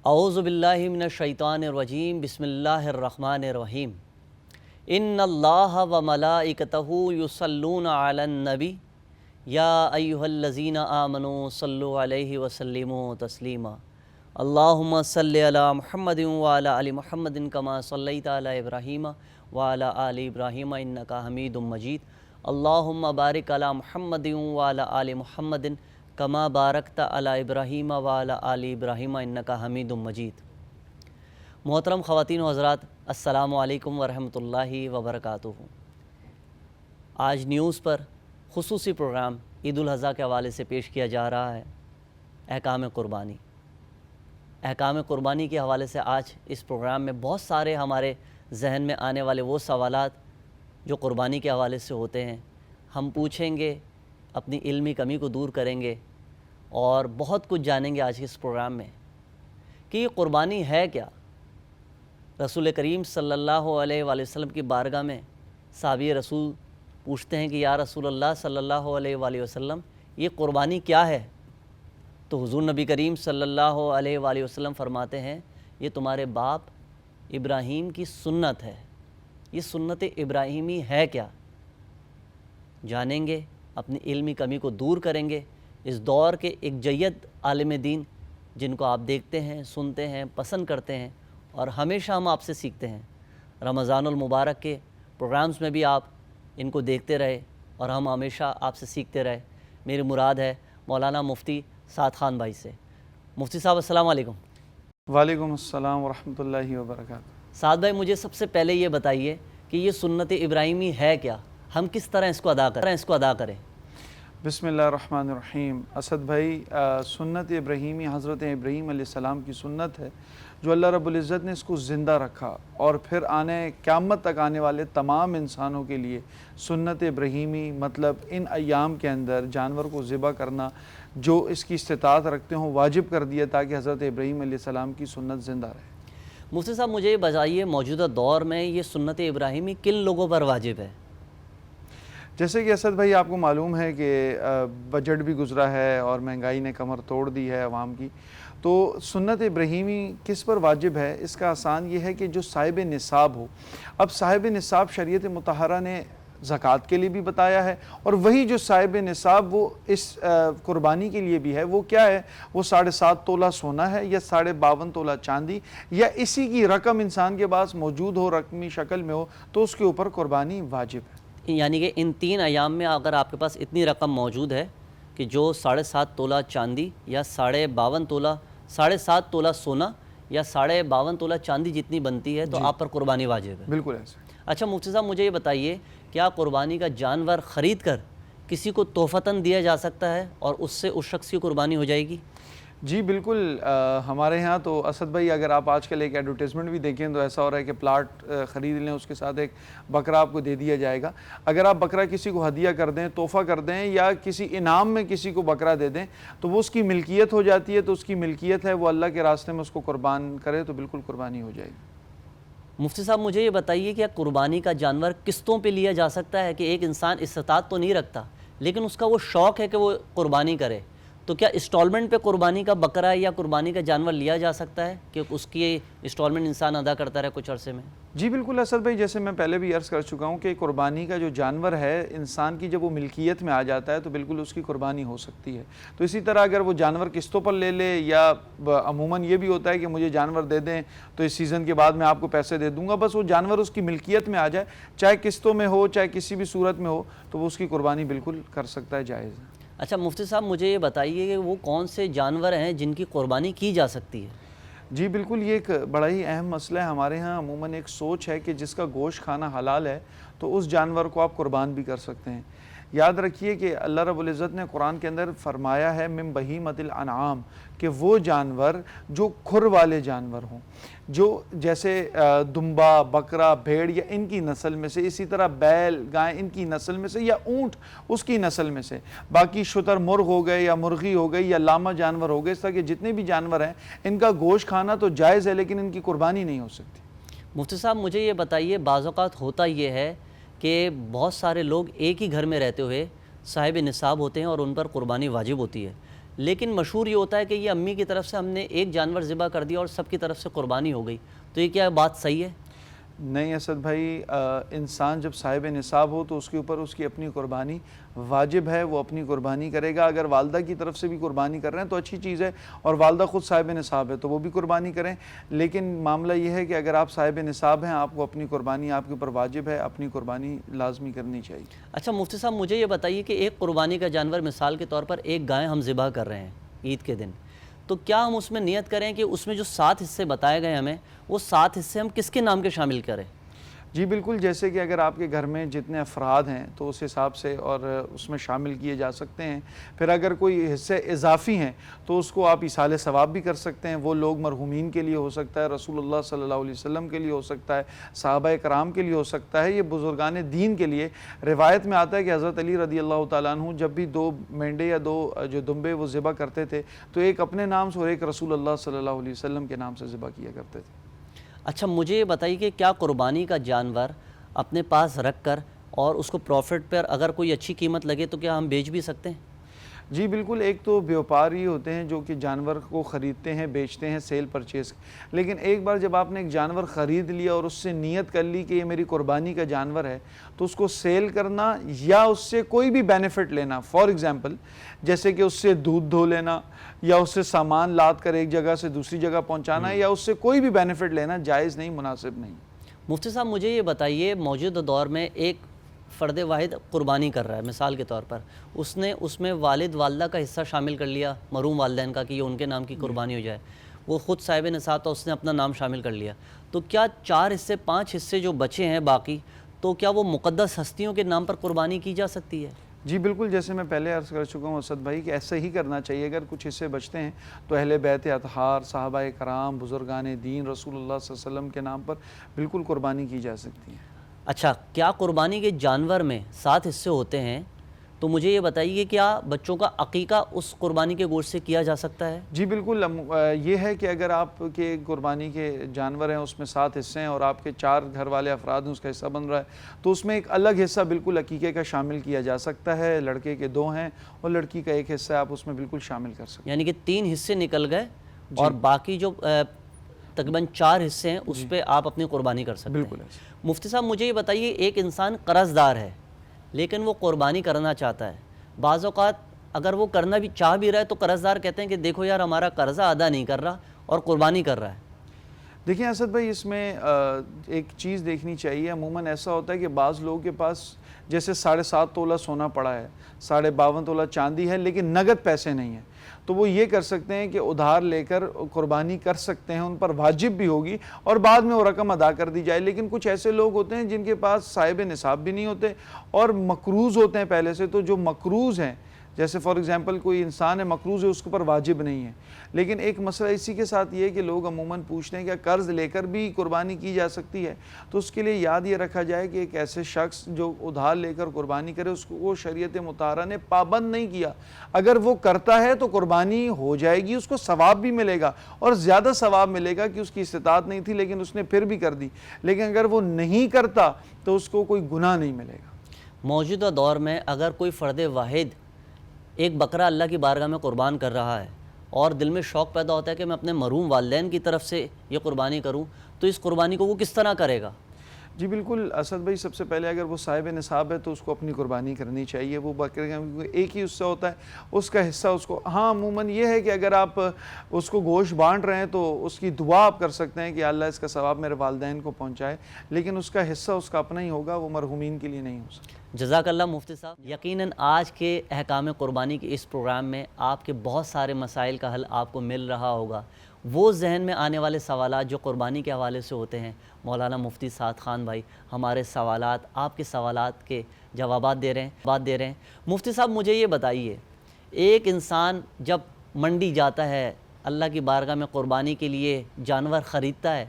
اعوذ باللہ من الشیطان الرجیم بسم اللہ الرحمن الرحیم ان اللہ و ملائکتہ یصلون علی النبی یا ایہا الذین آمنوا صلوا علیہ وسلموا تسلیما اللہم صلی علی محمد وعلی آل محمد کما صلیت علی ابراہیم وعلی آل ابراہیم انکا حمید مجید اللہم بارک علی محمد وعلی آل محمد کما بارکت علی ابراہیم وعلی آل ابراہیم انکا حمید مجید۔ محترم خواتین و حضرات، السلام علیکم ورحمۃ اللہ وبرکاتہ۔ آج نیوز پر خصوصی پروگرام عید الاضحیٰ کے حوالے سے پیش کیا جا رہا ہے، احکام قربانی۔ احکام قربانی کے حوالے سے آج اس پروگرام میں بہت سارے ہمارے ذہن میں آنے والے وہ سوالات جو قربانی کے حوالے سے ہوتے ہیں ہم پوچھیں گے، اپنی علمی کمی کو دور کریں گے اور بہت کچھ جانیں گے آج کے اس پروگرام میں کہ یہ قربانی ہے کیا۔ رسول کریم صلی اللہ علیہ وآلہ وسلم کی بارگاہ میں صحابی رسول پوچھتے ہیں کہ یا رسول اللہ صلی اللہ علیہ وآلہ وسلم یہ قربانی کیا ہے؟ تو حضور نبی کریم صلی اللہ علیہ وآلہ وسلم فرماتے ہیں یہ تمہارے باپ ابراہیم کی سنت ہے۔ یہ سنت ابراہیمی ہے کیا؟ جانیں گے، اپنی علمی کمی کو دور کریں گے۔ اس دور کے ایک جید عالم دین جن کو آپ دیکھتے ہیں، سنتے ہیں، پسند کرتے ہیں اور ہمیشہ ہم آپ سے سیکھتے ہیں۔ رمضان المبارک کے پروگرامز میں بھی آپ ان کو دیکھتے رہے اور ہم ہمیشہ آپ سے سیکھتے رہے۔ میری مراد ہے مولانا مفتی سعد خان بھائی سے۔ مفتی صاحب السلام علیکم۔ وعلیکم السلام ورحمۃ اللہ وبرکاتہ۔ سعد بھائی، مجھے سب سے پہلے یہ بتائیے کہ یہ سنت ابراہیمی ہے کیا؟ ہم کس طرح اس کو ادا کریں؟ بسم اللہ الرحمن الرحیم۔ اسد بھائی، سنت ابراہیمی حضرت ابراہیم علیہ السلام کی سنت ہے جو اللہ رب العزت نے اس کو زندہ رکھا اور پھر قیامت تک آنے والے تمام انسانوں کے لیے سنت ابراہیمی مطلب ان ایام کے اندر جانور کو ذبح کرنا جو اس کی استطاعت رکھتے ہوں واجب کر دیا تاکہ حضرت ابراہیم علیہ السلام کی سنت زندہ رہے۔ مفتی صاحب مجھے یہ بتائیے، موجودہ دور میں یہ سنت ابراہیمی کن لوگوں پر واجب ہے؟ جیسے کہ اسد بھائی آپ کو معلوم ہے کہ بجٹ بھی گزرا ہے اور مہنگائی نے کمر توڑ دی ہے عوام کی، تو سنت ابراہیمی کس پر واجب ہے؟ اس کا آسان یہ ہے کہ جو صاحب نصاب ہو۔ اب صاحب نصاب شریعت مطہرہ نے زکوٰۃ کے لیے بھی بتایا ہے، اور وہی جو صاحب نصاب وہ اس قربانی کے لیے بھی ہے، وہ کیا ہے؟ وہ 7.5 تولہ سونا ہے یا 52.5 تولہ چاندی، یا اسی کی رقم انسان کے پاس موجود ہو، رقمی شکل میں ہو، تو اس کے اوپر قربانی واجب ہے۔ یعنی کہ ان 3 ایام میں اگر آپ کے پاس اتنی رقم موجود ہے کہ جو 7.5 تولہ چاندی یا 7.5 تولہ سونا یا 52.5 تولہ چاندی جتنی بنتی ہے تو آپ پر قربانی واجب ہے۔ بالکل ایسے۔ اچھا مفتی صاحب، مجھے یہ بتائیے، کیا قربانی کا جانور خرید کر کسی کو تحفتاً دیا جا سکتا ہے اور اس سے اس شخص کی قربانی ہو جائے گی؟ جی بالکل، ہمارے ہاں تو اسد بھائی اگر آپ آج کل ایک ایڈورٹیزمنٹ بھی دیکھیں تو ایسا ہو رہا ہے کہ پلاٹ خرید لیں، اس کے ساتھ ایک بکرا آپ کو دے دیا جائے گا۔ اگر آپ بکرا کسی کو ہدیہ کر دیں، تحفہ کر دیں، یا کسی انعام میں کسی کو بکرا دے دیں تو وہ اس کی ملکیت ہو جاتی ہے، تو اس کی ملکیت ہے، وہ اللہ کے راستے میں اس کو قربان کرے تو بالکل قربانی ہو جائے گی۔ مفتی صاحب مجھے یہ بتائیے کہ قربانی کا جانور قسطوں پہ لیا جا سکتا ہے؟ کہ ایک انسان استطاعت تو نہیں رکھتا لیکن اس کا وہ شوق ہے کہ وہ قربانی کرے، تو کیا انسٹالمنٹ پہ قربانی کا بکرا یا قربانی کا جانور لیا جا سکتا ہے کہ اس کی انسٹالمنٹ انسان ادا کرتا رہے کچھ عرصے میں؟ جی بالکل اسد بھائی، جیسے میں پہلے بھی عرض کر چکا ہوں کہ قربانی کا جو جانور ہے انسان کی جب وہ ملکیت میں آ جاتا ہے تو بالکل اس کی قربانی ہو سکتی ہے۔ تو اسی طرح اگر وہ جانور قسطوں پر لے لے، یا عموماً یہ بھی ہوتا ہے کہ مجھے جانور دے دیں تو اس سیزن کے بعد میں آپ کو پیسے دے دوں گا، بس وہ جانور اس کی ملکیت میں آ جائے، چاہے قسطوں میں ہو چاہے کسی بھی صورت میں ہو، تو وہ اس کی قربانی بالکل کر سکتا ہے، جائز ہے۔ اچھا مفتی صاحب مجھے یہ بتائیے کہ وہ کون سے جانور ہیں جن کی قربانی کی جا سکتی ہے؟ جی بالکل، یہ ایک بڑا ہی اہم مسئلہ ہے۔ ہمارے ہاں عموماً ایک سوچ ہے کہ جس کا گوشت کھانا حلال ہے تو اس جانور کو آپ قربان بھی کر سکتے ہیں۔ یاد رکھیے کہ اللہ رب العزت نے قرآن کے اندر فرمایا ہے من بہیمۃ الانعام، کہ وہ جانور جو کھر والے جانور ہوں، جو جیسے دمبا، بکرا، بھیڑ یا ان کی نسل میں سے، اسی طرح بیل، گائے ان کی نسل میں سے، یا اونٹ اس کی نسل میں سے، باقی شتر مرغ ہو گئے یا مرغی ہو گئی یا لاما جانور ہو گئے، اس طرح کے جتنے بھی جانور ہیں ان کا گوشت کھانا تو جائز ہے لیکن ان کی قربانی نہیں ہو سکتی۔ مفتی صاحب مجھے یہ بتائیے، بعض اوقات ہوتا یہ ہے کہ بہت سارے لوگ ایک ہی گھر میں رہتے ہوئے صاحب نصاب ہوتے ہیں اور ان پر قربانی واجب ہوتی ہے، لیکن مشہور یہ ہوتا ہے کہ یہ امی کی طرف سے ہم نے ایک جانور ذبح کر دیا اور سب کی طرف سے قربانی ہو گئی، تو یہ کیا بات صحیح ہے؟ نہیں اسد بھائی، انسان جب صاحب نصاب ہو تو اس کے اوپر اس کی اپنی قربانی واجب ہے، وہ اپنی قربانی کرے گا۔ اگر والدہ کی طرف سے بھی قربانی کر رہے ہیں تو اچھی چیز ہے، اور والدہ خود صاحب نصاب ہے تو وہ بھی قربانی کریں، لیکن معاملہ یہ ہے کہ اگر آپ صاحب نصاب ہیں، آپ کو اپنی قربانی آپ کے اوپر واجب ہے، اپنی قربانی لازمی کرنی چاہیے۔ اچھا مفتی صاحب، مجھے یہ بتائیے کہ ایک قربانی کا جانور مثال کے طور پر ایک گائے ہم ذبح کر رہے ہیں عید کے دن، تو کیا ہم اس میں نیت کریں کہ اس میں جو 7 حصے بتائے گئے ہمیں، وہ 7 حصے ہم کس کے نام کے شامل کریں؟ جی بالکل، جیسے کہ اگر آپ کے گھر میں جتنے افراد ہیں تو اس حساب سے اور اس میں شامل کیے جا سکتے ہیں۔ پھر اگر کوئی حصے اضافی ہیں تو اس کو آپ ایصال ثواب بھی کر سکتے ہیں، وہ لوگ مرحومین کے لیے ہو سکتا ہے، رسول اللہ صلی اللہ علیہ وسلم کے لیے ہو سکتا ہے، صحابہ کرام کے لیے ہو سکتا ہے، یہ بزرگان دین کے لیے۔ روایت میں آتا ہے کہ حضرت علی رضی اللہ تعالیٰ عنہ جب بھی 2 مینڈے یا 2 جو دمبے وہ ذبح کرتے تھے تو ایک اپنے نام سے اور ایک رسول اللہ صلی اللہ علیہ وسلم کے نام سے ذبح کیا کرتے تھے۔ اچھا مجھے یہ بتائیے کہ کیا قربانی کا جانور اپنے پاس رکھ کر اور اس کو پروفٹ پر اگر کوئی اچھی قیمت لگے تو کیا ہم بیچ بھی سکتے ہیں؟ جی بالکل، ایک تو بیوپاری ہوتے ہیں جو کہ جانور کو خریدتے ہیں، بیچتے ہیں، سیل پرچیز، لیکن ایک بار جب آپ نے ایک جانور خرید لیا اور اس سے نیت کر لی کہ یہ میری قربانی کا جانور ہے، تو اس کو سیل کرنا یا اس سے کوئی بھی بینیفٹ لینا، فار ایگزامپل جیسے کہ اس سے دودھ دھو لینا یا اس سے سامان لاد کر ایک جگہ سے دوسری جگہ پہنچانا یا اس سے کوئی بھی بینیفٹ لینا جائز نہیں، مناسب نہیں۔ مفتی صاحب مجھے یہ بتائیے، موجودہ دور میں ایک فرد واحد قربانی کر رہا ہے، مثال کے طور پر اس نے اس میں والد والدہ کا حصہ شامل کر لیا، مرحوم والدین کا، کہ یہ ان کے نام کی قربانی ہو جائے، وہ خود صاحب نصاب تھا، اس نے اپنا نام شامل کر لیا، تو کیا 4 حصے 5 حصے جو بچے ہیں باقی، تو کیا وہ مقدس ہستیوں کے نام پر قربانی کی جا سکتی ہے؟ جی بالکل، جیسے میں پہلے عرض کر چکا ہوں اسد بھائی کہ ایسا ہی کرنا چاہیے۔ اگر کچھ حصے بچتے ہیں تو اہل بیت اطہار، صحابہ کرام، بزرگان دین، رسول اللہ صلی اللہ علیہ وسلم کے نام پر بالکل قربانی کی جا سکتی ہے۔ اچھا، کیا قربانی کے جانور میں 7 حصے ہوتے ہیں، تو مجھے یہ بتائیے کیا بچوں کا عقیقہ اس قربانی کے گوشت سے کیا جا سکتا ہے؟ جی بالکل، یہ ہے کہ اگر آپ کے قربانی کے جانور ہیں اس میں 7 حصے ہیں اور آپ کے 4 گھر والے افراد ہیں، اس کا حصہ بن رہا ہے، تو اس میں ایک الگ حصہ بالکل عقیقے کا شامل کیا جا سکتا ہے۔ لڑکے کے 2 ہیں اور لڑکی کا 1 حصہ آپ اس میں بالکل شامل کر سکتے ہیں۔ یعنی کہ 3 حصے نکل گئے اور باقی جو تقریباً 4 حصے ہیں اس پہ آپ اپنی قربانی کر سکتے ہیں۔ بالکل ایسے۔ مفتی صاحب مجھے یہ بتائیے، ایک انسان قرض دار ہے لیکن وہ قربانی کرنا چاہتا ہے، بعض اوقات اگر وہ کرنا بھی چاہ بھی رہا ہے تو قرض دار کہتے ہیں کہ دیکھو یار ہمارا قرضہ ادا نہیں کر رہا اور قربانی کر رہا ہے۔ دیکھیں اسد بھائی، اس میں ایک چیز دیکھنی چاہیے۔ عموماً ایسا ہوتا ہے کہ بعض لوگوں کے پاس جیسے 7.5 تولہ سونا پڑا ہے، 52.5 تولہ چاندی ہے، لیکن نقد پیسے نہیں ہیں، تو وہ یہ کر سکتے ہیں کہ ادھار لے کر قربانی کر سکتے ہیں، ان پر واجب بھی ہوگی اور بعد میں وہ رقم ادا کر دی جائے۔ لیکن کچھ ایسے لوگ ہوتے ہیں جن کے پاس صاحب نصاب بھی نہیں ہوتے اور مقروض ہوتے ہیں پہلے سے، تو جو مقروض ہیں، جیسے فار ایگزامپل کوئی انسان ہے مقروض ہے، اس کے اوپر واجب نہیں ہے۔ لیکن ایک مسئلہ اسی کے ساتھ یہ ہے کہ لوگ عموماً پوچھتے ہیں کہ قرض لے کر بھی قربانی کی جا سکتی ہے، تو اس کے لیے یاد یہ رکھا جائے کہ ایک ایسے شخص جو ادھار لے کر قربانی کرے، اس کو وہ شریعت مطہرہ نے پابند نہیں کیا۔ اگر وہ کرتا ہے تو قربانی ہو جائے گی، اس کو ثواب بھی ملے گا اور زیادہ ثواب ملے گا کہ اس کی استطاعت نہیں تھی لیکن اس نے پھر بھی کر دی۔ لیکن اگر وہ نہیں کرتا تو اس کو کوئی گناہ نہیں ملے گا۔ موجودہ دور میں اگر کوئی فرد واحد ایک بکرا اللہ کی بارگاہ میں قربان کر رہا ہے اور دل میں شوق پیدا ہوتا ہے کہ میں اپنے مرحوم والدین کی طرف سے یہ قربانی کروں، تو اس قربانی کو وہ کس طرح کرے گا؟ جی بالکل اسد بھائی، سب سے پہلے اگر وہ صاحب نصاب ہے تو اس کو اپنی قربانی کرنی چاہیے۔ وہ بکرے کا ایک ہی حصہ ہوتا ہے، اس کا حصہ اس کو، ہاں عموماً یہ ہے کہ اگر آپ اس کو گوشت بانٹ رہے ہیں تو اس کی دعا آپ کر سکتے ہیں کہ اللہ اس کا ثواب میرے والدین کو پہنچائے، لیکن اس کا حصہ اس کا اپنا ہی ہوگا، وہ مرحومین کے لیے نہیں ہو سکتا۔ جزاک اللہ مفتی صاحب۔ یقیناً آج کے احکام قربانی کے اس پروگرام میں آپ کے بہت سارے مسائل کا حل آپ کو مل رہا ہوگا۔ وہ ذہن میں آنے والے سوالات جو قربانی کے حوالے سے ہوتے ہیں، مولانا مفتی سعد خان بھائی ہمارے سوالات، آپ کے سوالات کے جوابات دے رہے ہیں۔ مفتی صاحب مجھے یہ بتائیے، ایک انسان جب منڈی جاتا ہے، اللہ کی بارگاہ میں قربانی کے لیے جانور خریدتا ہے،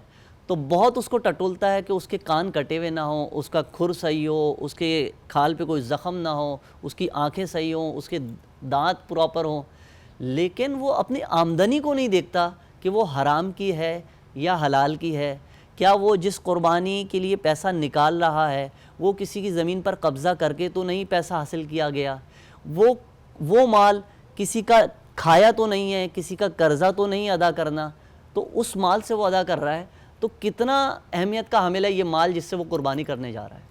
تو بہت اس کو ٹٹولتا ہے کہ اس کے کان کٹے ہوئے نہ ہوں، اس کا کھر صحیح ہو، اس کے کھال پہ کوئی زخم نہ ہو، اس کی آنکھیں صحیح ہوں، اس کے دانت پراپر ہوں، لیکن وہ اپنی آمدنی کو نہیں دیکھتا کہ وہ حرام کی ہے یا حلال کی ہے۔ کیا وہ جس قربانی کے لیے پیسہ نکال رہا ہے وہ کسی کی زمین پر قبضہ کر کے تو نہیں پیسہ حاصل کیا گیا؟ وہ مال کسی کا کھایا تو نہیں ہے, کسی کا قرضہ تو نہیں ادا کرنا, تو اس مال سے وہ ادا کر رہا ہے, تو کتنا اہمیت کا حامل ہے یہ مال جس سے وہ قربانی کرنے جا رہا ہے.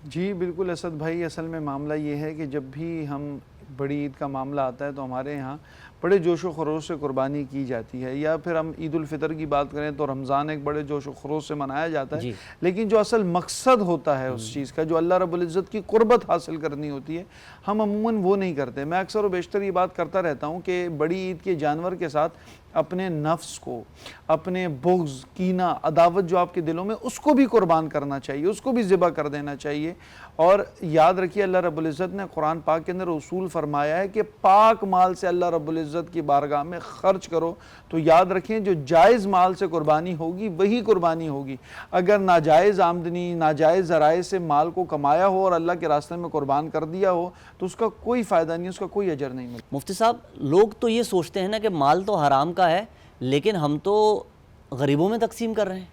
جی بالکل اسد بھائی, اصل میں معاملہ یہ ہے کہ جب بھی ہم بڑی عید کا معاملہ آتا ہے تو ہمارے یہاں بڑے جوش و خروش سے قربانی کی جاتی ہے, یا پھر ہم عید الفطر کی بات کریں تو رمضان ایک بڑے جوش و خروش سے منایا جاتا ہے. جی. لیکن جو اصل مقصد ہوتا ہے اس چیز کا, جو اللہ رب العزت کی قربت حاصل کرنی ہوتی ہے, ہم عموماً وہ نہیں کرتے. میں اکثر و بیشتر یہ بات کرتا رہتا ہوں کہ بڑی عید کے جانور کے ساتھ اپنے نفس کو, اپنے بغض, کینہ, عداوت جو آپ کے دلوں میں, اس کو بھی قربان کرنا چاہیے, اس کو بھی ذبح کر دینا چاہیے. اور یاد رکھیے اللہ رب العزت نے قرآن پاک کے اندر اصول فرمایا ہے کہ پاک مال سے اللہ رب العزت کی بارگاہ میں خرچ کرو. تو یاد رکھیں جو جائز مال سے قربانی ہوگی وہی قربانی ہوگی. اگر ناجائز آمدنی, ناجائز ذرائع سے مال کو کمایا ہو اور اللہ کے راستے میں قربان کر دیا ہو تو اس کا کوئی فائدہ نہیں, اس کا کوئی اجر نہیں ملتا. مفتی صاحب, لوگ تو یہ سوچتے ہیں نا کہ مال تو حرام کا ہے لیکن ہم تو غریبوں میں تقسیم کر رہے ہیں.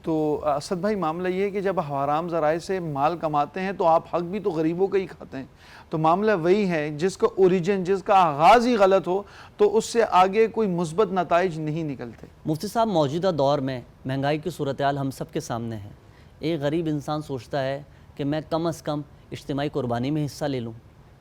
تو اسد بھائی معاملہ یہ ہے کہ جب حرام ذرائع سے مال کماتے ہیں تو آپ حق بھی تو غریبوں کا ہی کھاتے ہیں. تو معاملہ وہی ہے, جس کا اوریجن, جس کا آغاز ہی غلط ہو تو اس سے آگے کوئی مثبت نتائج نہیں نکلتے. مفتی صاحب, موجودہ دور میں مہنگائی کی صورتحال ہم سب کے سامنے ہے. ایک غریب انسان سوچتا ہے کہ میں کم از کم اجتماعی قربانی میں حصہ لے لوں.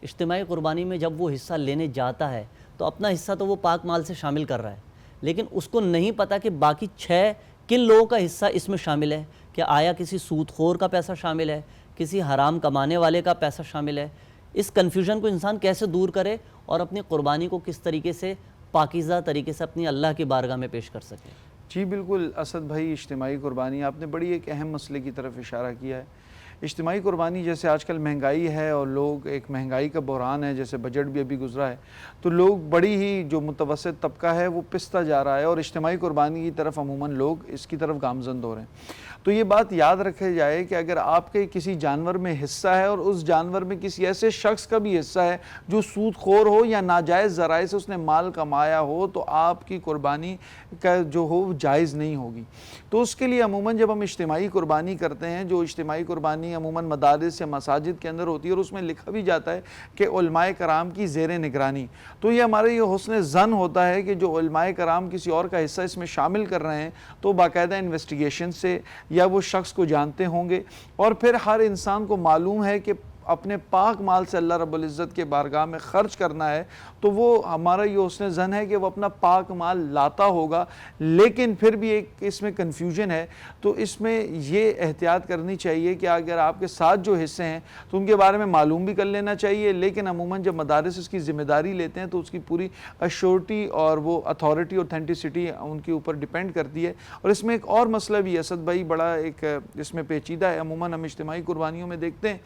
اجتماعی قربانی میں جب وہ حصہ لینے جاتا ہے تو اپنا حصہ تو وہ پاک مال سے شامل کر رہا ہے, لیکن اس کو نہیں پتا کہ باقی 6 کن لوگوں کا حصہ اس میں شامل ہے. کہ آیا کسی سود خور کا پیسہ شامل ہے, کسی حرام کمانے والے کا پیسہ شامل ہے. اس کنفیوژن کو انسان کیسے دور کرے اور اپنی قربانی کو کس طریقے سے پاکیزہ طریقے سے اپنی اللہ کی بارگاہ میں پیش کر سکے. جی بالکل اسد بھائی, اجتماعی قربانی آپ نے بڑی ایک اہم مسئلے کی طرف اشارہ کیا ہے. اجتماعی قربانی, جیسے آج کل مہنگائی ہے اور لوگ, ایک مہنگائی کا بحران ہے, جیسے بجٹ بھی ابھی گزرا ہے, تو لوگ بڑی ہی جو متوسط طبقہ ہے وہ پستا جا رہا ہے اور اجتماعی قربانی کی طرف عموماً لوگ اس کی طرف گامزن ہو رہے ہیں. تو یہ بات یاد رکھے جائے کہ اگر آپ کے کسی جانور میں حصہ ہے اور اس جانور میں کسی ایسے شخص کا بھی حصہ ہے جو سود خور ہو یا ناجائز ذرائع سے اس نے مال کمایا ہو, تو آپ کی قربانی کا جو ہو جائز نہیں ہوگی. تو اس کے لیے عموماً جب ہم اجتماعی قربانی کرتے ہیں, جو اجتماعی قربانی عموماً مدارس یا مساجد کے اندر ہوتی ہے اور اس میں لکھا بھی جاتا ہے کہ علماء کرام کی زیر نگرانی, تو یہ ہمارے یہ حسن ظن ہوتا ہے کہ جو علماء کرام کسی اور کا حصہ اس میں شامل کر رہے ہیں تو باقاعدہ انویسٹیگیشن سے یا وہ شخص کو جانتے ہوں گے. اور پھر ہر انسان کو معلوم ہے کہ اپنے پاک مال سے اللہ رب العزت کے بارگاہ میں خرچ کرنا ہے, تو وہ ہمارا یہ حسن ظن ہے کہ وہ اپنا پاک مال لاتا ہوگا. لیکن پھر بھی ایک اس میں کنفیوژن ہے, تو اس میں یہ احتیاط کرنی چاہیے کہ اگر آپ کے ساتھ جو حصے ہیں تو ان کے بارے میں معلوم بھی کر لینا چاہیے. لیکن عموماً جب مدارس اس کی ذمہ داری لیتے ہیں تو اس کی پوری ایشورٹی اور وہ اتھارٹی, اوتھینٹسٹی ان کے اوپر ڈیپینڈ کرتی ہے. اور اس میں ایک اور مسئلہ بھی اسد بھائی بڑا ایک اس میں پیچیدہ ہے. عموماً ہم اجتماعی قربانیوں میں دیکھتے ہیں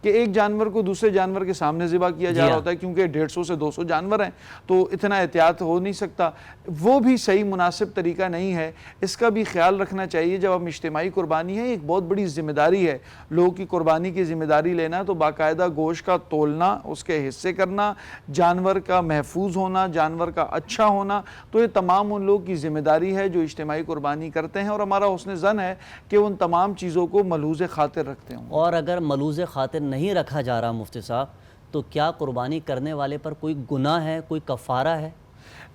کہ ایک جانور کو دوسرے جانور کے سامنے ذبح کیا جا رہا ہوتا ہے, کیونکہ 150 سے 200 جانور ہیں تو اتنا احتیاط ہو نہیں سکتا. وہ بھی صحیح مناسب طریقہ نہیں ہے. اس کا بھی خیال رکھنا چاہیے. جب ہم اجتماعی قربانی ہے, ایک بہت بڑی ذمہ داری ہے لوگوں کی قربانی کی ذمہ داری لینا. تو باقاعدہ گوشت کا تولنا, اس کے حصے کرنا, جانور کا محفوظ ہونا, جانور کا اچھا ہونا, تو یہ تمام ان لوگوں کی ذمہ داری ہے جو اجتماعی قربانی کرتے ہیں. اور ہمارا حسن ظن ہے کہ ان تمام چیزوں کو ملحوظ خاطر رکھتے ہوں. اور اگر ملحوظ خاطر نہیں رکھا جا رہا مفتی صاحب, تو کیا قربانی کرنے والے پر کوئی گناہ ہے, کوئی کفارہ ہے؟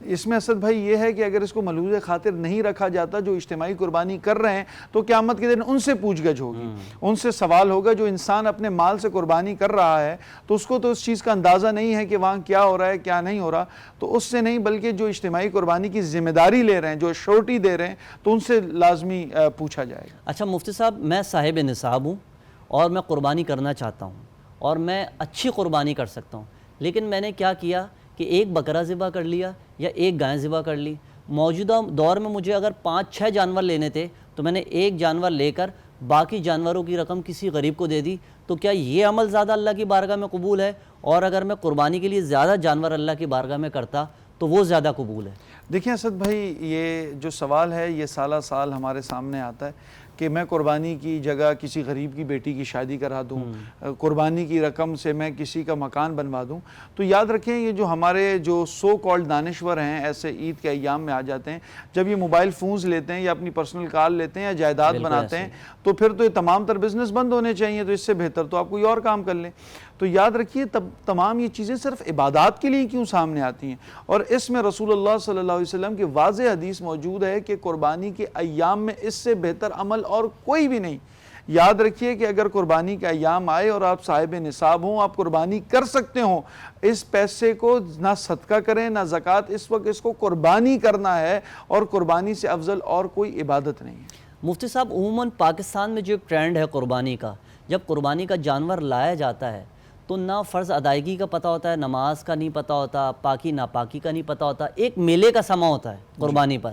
اس میں اسد بھائی یہ ہے کہ اگر اس کو ملحوظ خاطر نہیں رکھا جاتا, جو اجتماعی قربانی کر رہے ہیں, تو قیامت کے دن ان سے پوچھ گچھ ہوگی, ان سے سوال ہوگا. جو انسان اپنے مال سے قربانی کر رہا ہے تو اس کو تو اس چیز کا اندازہ نہیں ہے کہ وہاں کیا ہو رہا ہے کیا نہیں ہو رہا, تو اس سے نہیں بلکہ جو اجتماعی قربانی کی ذمہ داری لے رہے ہیں, جو شورٹی دے رہے ہیں, تو ان سے لازمی پوچھا جائے گا. اچھا مفتی صاحب, میں صاحب نصاب ہوں اور میں قربانی کرنا چاہتا ہوں اور میں اچھی قربانی کر سکتا ہوں, لیکن میں نے کیا کیا کہ ایک بکرا ذبح کر لیا یا ایک گائے ذبح کر لی. موجودہ دور میں مجھے اگر 5-6 جانور لینے تھے تو میں نے ایک جانور لے کر باقی جانوروں کی رقم کسی غریب کو دے دی. تو کیا یہ عمل زیادہ اللہ کی بارگاہ میں قبول ہے؟ اور اگر میں قربانی کے لیے زیادہ جانور اللہ کی بارگاہ میں کرتا تو وہ زیادہ قبول ہے؟ دیکھیں اسد بھائی, یہ جو سوال ہے یہ سالہ سال ہمارے سامنے آتا ہے کہ میں قربانی کی جگہ کسی غریب کی بیٹی کی شادی کرا دوں، قربانی کی رقم سے میں کسی کا مکان بنوا دوں، تو یاد رکھیں یہ جو ہمارے جو سو کالڈ دانشور ہیں ایسے عید کے ایام میں آ جاتے ہیں، جب یہ موبائل فونز لیتے ہیں یا اپنی پرسنل کار لیتے ہیں یا جائیداد بناتے ہیں تو پھر تو یہ تمام تر بزنس بند ہونے چاہیے، تو اس سے بہتر تو آپ کوئی اور کام کر لیں۔ تو یاد رکھیے تمام یہ چیزیں صرف عبادات کے لیے کیوں سامنے آتی ہیں، اور اس میں رسول اللہ صلی اللہ علیہ وسلم کی واضح حدیث موجود ہے کہ قربانی کے ایام میں اس سے بہتر عمل اور کوئی بھی نہیں۔ یاد رکھیے کہ اگر قربانی کا ایام آئے اور آپ صاحب نصاب ہوں، آپ قربانی کر سکتے ہوں، اس پیسے کو نہ صدقہ کریں نہ زکوٰۃ، اس وقت اس کو قربانی کرنا ہے، اور قربانی سے افضل اور کوئی عبادت نہیں ہے۔ مفتی صاحب، عموماً پاکستان میں جو ایک ٹرینڈ ہے قربانی کا، جب قربانی کا جانور لایا جاتا ہے تو نہ فرض ادائیگی کا پتہ ہوتا ہے، نماز کا نہیں پتہ ہوتا، پاکی ناپاکی کا نہیں پتہ ہوتا، ایک میلے کا سما ہوتا ہے قربانی پر،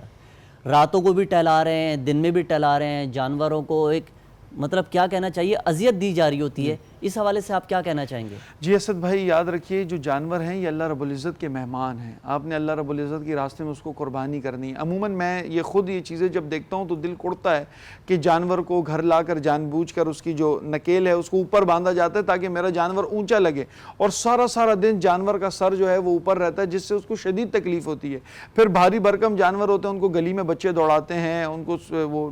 راتوں کو بھی ٹہلا رہے ہیں، دن میں بھی ٹہلا رہے ہیں، جانوروں کو ایک مطلب کیا کہنا چاہیے اذیت دی جا رہی ہوتی ہے، اس حوالے سے آپ کیا کہنا چاہیں گے؟ جی اسد بھائی، یاد رکھیے جو جانور ہیں یہ اللہ رب العزت کے مہمان ہیں، آپ نے اللہ رب العزت کی راستے میں اس کو قربانی کرنی ہے۔ عموماً میں یہ خود یہ چیزیں جب دیکھتا ہوں تو دل کڑتا ہے کہ جانور کو گھر لا کر جان بوجھ کر اس کی جو نکیل ہے اس کو اوپر باندھا جاتا ہے تاکہ میرا جانور اونچا لگے، اور سارا دن جانور کا سر جو ہے وہ اوپر رہتا ہے، جس سے اس کو شدید تکلیف ہوتی ہے۔ پھر بھاری بھرکم جانور ہوتے ہیں، ان کو گلی میں بچے دوڑاتے ہیں، ان کو وہ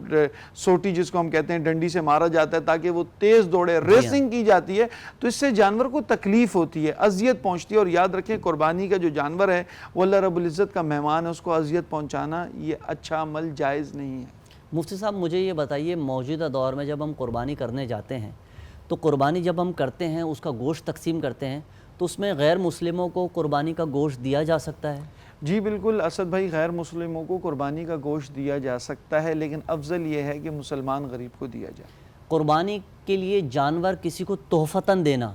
سوٹی جس کو ہم کہتے ہیں ڈنڈی سے مارا جاتا ہے تاکہ وہ تیز دوڑے، ریسنگ کی جاتی ہے، تو اس سے جانور کو تکلیف ہوتی ہے، اذیت پہنچتی ہے۔ اور یاد رکھیں قربانی کا جو جانور ہے وہ اللہ رب العزت کا مہمان ہے، اس کو اذیت پہنچانا یہ اچھا عمل جائز نہیں ہے۔ مفتی صاحب مجھے یہ بتائیے، موجودہ دور میں جب ہم قربانی کرنے جاتے ہیں تو قربانی جب ہم کرتے ہیں، اس کا گوشت تقسیم کرتے ہیں، تو اس میں غیر مسلموں کو قربانی کا گوشت دیا جا سکتا ہے؟ جی بالکل اسد بھائی، غیر مسلموں کو قربانی کا گوشت دیا جا سکتا ہے، لیکن افضل یہ ہے کہ مسلمان غریب کو دیا جائے۔ قربانی کے لیے جانور کسی کو تحفتاً دینا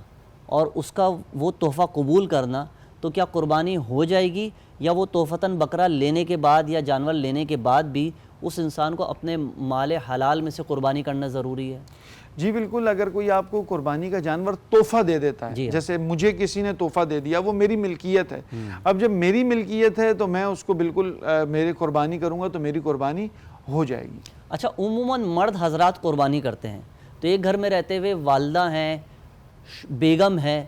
اور اس کا وہ تحفہ قبول کرنا، تو کیا قربانی ہو جائے گی، یا وہ تحفتاً بکرا لینے کے بعد یا جانور لینے کے بعد بھی اس انسان کو اپنے مال حلال میں سے قربانی کرنا ضروری ہے؟ جی بالکل، اگر کوئی آپ کو قربانی کا جانور تحفہ دے دیتا ہے، جیسے مجھے کسی نے تحفہ دے دیا، وہ میری ملکیت ہے، اب جب میری ملکیت ہے تو میں اس کو بالکل میری قربانی کروں گا تو میری قربانی ہو جائے گی۔ اچھا، عموماً مرد حضرات قربانی کرتے ہیں، تو ایک گھر میں رہتے ہوئے والدہ ہیں، بیگم ہے،